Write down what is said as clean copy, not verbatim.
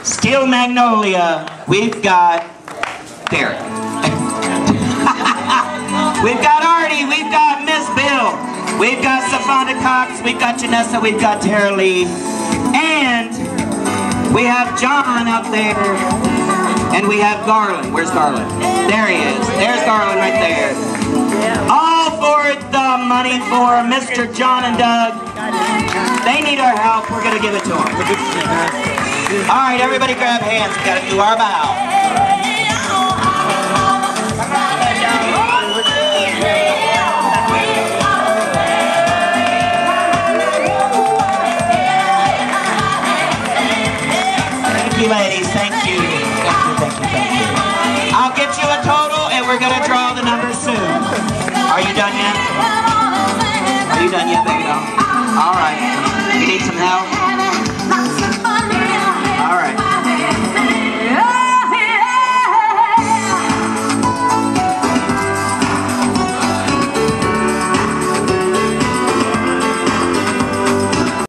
Steel Magnolia, we've got Derek. We've got Artie, we've got Miss Bill, we've got Savannah Cox, we've got Janessa, we've got Tara Lee, and we have John out there, and we have Garland. Where's Garland? There he is. There's Garland right there. All for the money for Mr. John and Doug. They need our help. We're going to give it to them. All right, everybody grab hands. We got to do our bow. Thank you, ladies. Thank you. Thank you. I'll get you a total, and we're going to draw the numbers soon. Are you done yet? Are you done yet, baby doll? All right. You need some help?